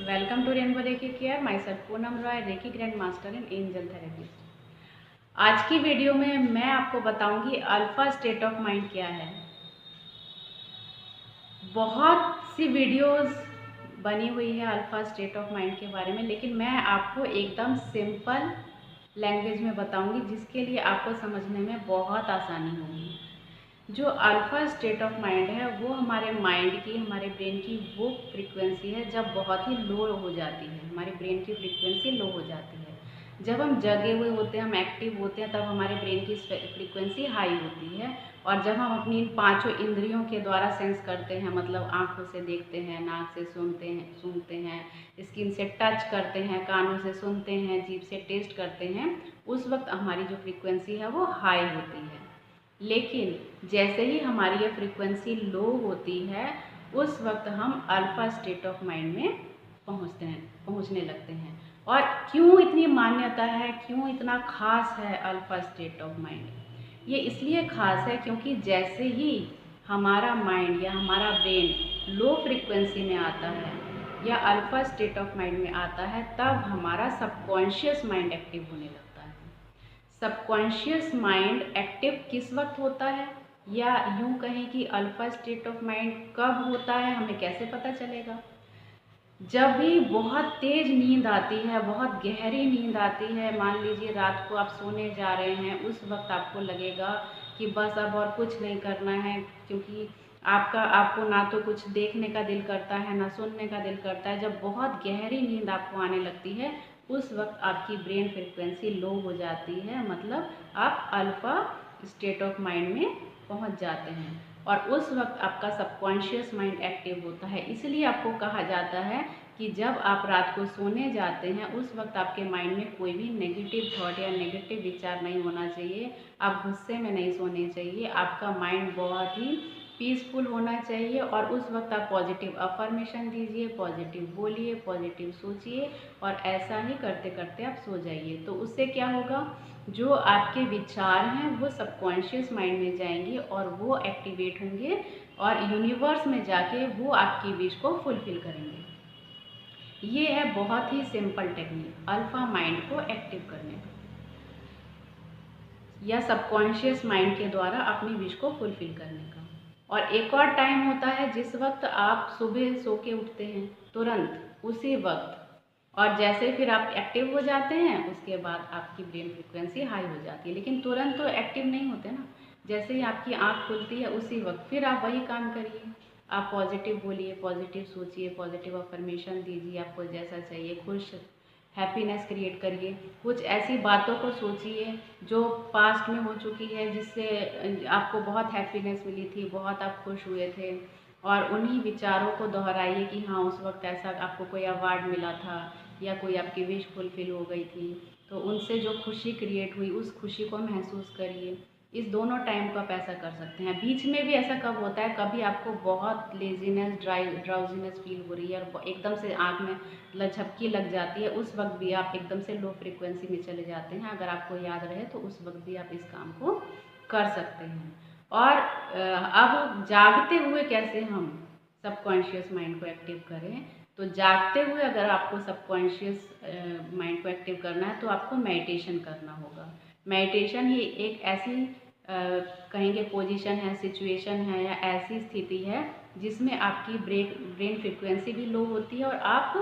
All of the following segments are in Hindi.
Welcome to rainbow reiki care. Myself Poonam Roy, reiki grand master in angel therapist. आज की वीडियो में मैं आपको बताऊंगी अल्फा स्टेट ऑफ माइंड क्या है। बहुत सी वीडियोस बनी हुई है अल्फा स्टेट ऑफ माइंड के बारे में, लेकिन मैं आपको एकदम सिंपल लैंग्वेज में बताऊंगी जिसके लिए आपको समझने में बहुत आसानी होगी। जो अल्फ़ा स्टेट ऑफ माइंड है वो हमारे माइंड की, हमारे ब्रेन की वो फ्रीक्वेंसी है जब बहुत ही लो हो जाती है। हमारे ब्रेन की फ्रीक्वेंसी लो हो जाती है। जब हम जगे हुए होते हैं, हम एक्टिव होते हैं, तब हमारे ब्रेन की फ्रीक्वेंसी हाई होती है। और जब हम अपनी इन पांचों इंद्रियों के द्वारा सेंस करते हैं, मतलब आँखों से देखते हैं, नाक से सूंघते हैं, स्किन से टच करते हैं, कानों से सुनते हैं, जीभ से टेस्ट करते हैं, उस वक्त हमारी जो फ्रीक्वेंसी है वो हाई होती है। लेकिन जैसे ही हमारी ये फ्रीक्वेंसी लो होती है, उस वक्त हम अल्फ़ा स्टेट ऑफ माइंड में पहुंचने लगते हैं। और क्यों इतनी मान्यता है, क्यों इतना खास है अल्फ़ा स्टेट ऑफ माइंड? ये इसलिए खास है क्योंकि जैसे ही हमारा माइंड या हमारा ब्रेन लो फ्रीक्वेंसी में आता है या अल्फ़ा स्टेट ऑफ माइंड में आता है, तब हमारा सबकॉन्शियस माइंड एक्टिव होने लगता है। सबकॉन्शियस माइंड एक्टिव किस वक्त होता है, या यूं कहें कि अल्फ़ा स्टेट ऑफ माइंड कब होता है, हमें कैसे पता चलेगा? जब भी बहुत तेज़ नींद आती है, बहुत गहरी नींद आती है, मान लीजिए रात को आप सोने जा रहे हैं, उस वक्त आपको लगेगा कि बस अब और कुछ नहीं करना है, क्योंकि आपको ना तो कुछ देखने का दिल करता है, ना सुनने का दिल करता है। जब बहुत गहरी नींद आपको आने लगती है, उस वक्त आपकी ब्रेन फ्रिक्वेंसी लो हो जाती है, मतलब आप अल्फ़ा स्टेट ऑफ माइंड में पहुंच जाते हैं। और उस वक्त आपका सबकॉन्शियस माइंड एक्टिव होता है। इसलिए आपको कहा जाता है कि जब आप रात को सोने जाते हैं, उस वक्त आपके माइंड में कोई भी नेगेटिव थॉट या नेगेटिव विचार नहीं होना चाहिए। आप गुस्से में नहीं सोने चाहिए। आपका माइंड बहुत ही पीसफुल होना चाहिए। और उस वक्त आप पॉजिटिव अफर्मेशन दीजिए, पॉजिटिव बोलिए, पॉजिटिव सोचिए, और ऐसा ही करते करते आप सो जाइए। तो उससे क्या होगा, जो आपके विचार हैं वो सबकॉन्शियस माइंड में जाएंगे और वो एक्टिवेट होंगे, और यूनिवर्स में जाके वो आपकी विश को फुलफिल करेंगे। ये है बहुत ही सिंपल टेक्निक अल्फ़ा माइंड को एक्टिव करने का, या सबकॉन्शियस माइंड के द्वारा अपनी विश को फुलफिल करने का। और एक और टाइम होता है जिस वक्त आप सुबह सो के उठते हैं, तुरंत उसी वक्त, और जैसे फिर आप एक्टिव हो जाते हैं, उसके बाद आपकी ब्रेन फ्रिक्वेंसी हाई हो जाती है। लेकिन तुरंत तो एक्टिव नहीं होते ना, जैसे ही आपकी आँख खुलती है उसी वक्त फिर आप वही काम करिए। आप पॉजिटिव बोलिए, पॉजिटिव सोचिए, पॉजिटिव अफर्मेशन दीजिए, आपको जैसा चाहिए, खुश हैप्पीनेस क्रिएट करिए। कुछ ऐसी बातों को सोचिए जो पास्ट में हो चुकी है, जिससे आपको बहुत हैप्पीनेस मिली थी, बहुत आप खुश हुए थे, और उन्हीं विचारों को दोहराइए कि हाँ, उस वक्त ऐसा आपको कोई अवार्ड मिला था या कोई आपकी विश फुलफिल हो गई थी, तो उनसे जो खुशी क्रिएट हुई उस खुशी को महसूस करिए। इस दोनों टाइम को आप ऐसा कर सकते हैं। बीच में भी ऐसा कब होता है, कभी आपको बहुत लेजीनेस, ड्राउजीनेस फील हो रही है और एकदम से आँख में झपकी लग जाती है, उस वक्त भी आप एकदम से लो फ्रिक्वेंसी में चले जाते हैं। अगर आपको याद रहे तो उस वक्त भी आप इस काम को कर सकते हैं। और अब जागते हुए कैसे हम सबकॉन्शियस माइंड को एक्टिव करें, तो जागते हुए अगर आपको सबकॉन्शियस माइंड को एक्टिव करना है तो आपको मेडिटेशन करना होगा। मेडिटेशन ही एक ऐसी कहेंगे पोजीशन है, सिचुएशन है, या ऐसी स्थिति है जिसमें आपकी ब्रेन फ्रिक्वेंसी भी लो होती है और आप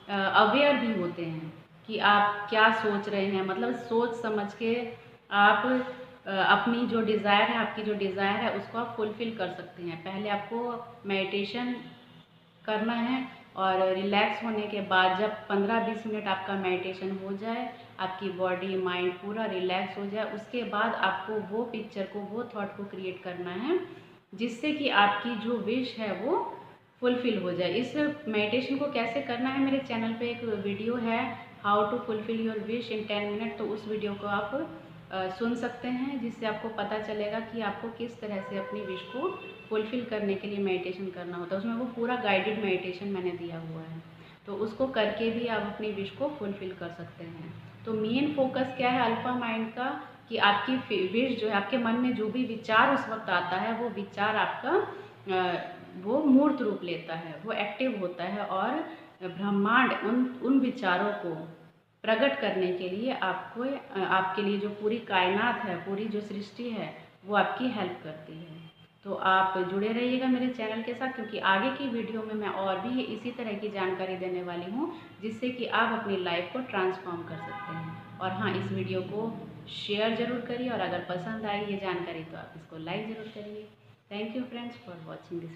अवेयर भी होते हैं कि आप क्या सोच रहे हैं। मतलब सोच समझ के आप अपनी जो डिज़ायर है, आपकी जो डिज़ायर है उसको आप फुलफ़िल कर सकते हैं। पहले आपको मेडिटेशन करना है, और रिलैक्स होने के बाद जब 15-20 मिनट आपका मेडिटेशन हो जाए, आपकी बॉडी माइंड पूरा रिलैक्स हो जाए, उसके बाद आपको वो पिक्चर को, वो थॉट को क्रिएट करना है जिससे कि आपकी जो विश है वो फुलफ़िल हो जाए। इस मेडिटेशन को कैसे करना है, मेरे चैनल पे एक वीडियो है, how to fulfil your wish in 10 minute, तो उस वीडियो को आप सुन सकते हैं, जिससे आपको पता चलेगा कि आपको किस तरह से अपनी विश को फुलफ़िल करने के लिए मेडिटेशन करना होता है। उसमें वो पूरा गाइडेड मेडिटेशन मैंने दिया हुआ है, तो उसको करके भी आप अपनी विश को फुलफ़िल कर सकते हैं। तो मेन फोकस क्या है अल्फ़ा माइंड का, कि आपकी विश जो है, आपके मन में जो भी विचार उस वक्त आता है, वो विचार आपका वो मूर्त रूप लेता है, वो एक्टिव होता है, और ब्रह्मांड उन विचारों को प्रकट करने के लिए आपके लिए जो पूरी कायनात है, पूरी जो सृष्टि है, वो आपकी हेल्प करती है। तो आप जुड़े रहिएगा मेरे चैनल के साथ, क्योंकि आगे की वीडियो में मैं और भी इसी तरह की जानकारी देने वाली हूँ, जिससे कि आप अपनी लाइफ को ट्रांसफॉर्म कर सकते हैं। और हाँ, इस वीडियो को शेयर ज़रूर करिए, और अगर पसंद आई ये जानकारी तो आप इसको लाइक ज़रूर करिए। Thank you friends for watching this.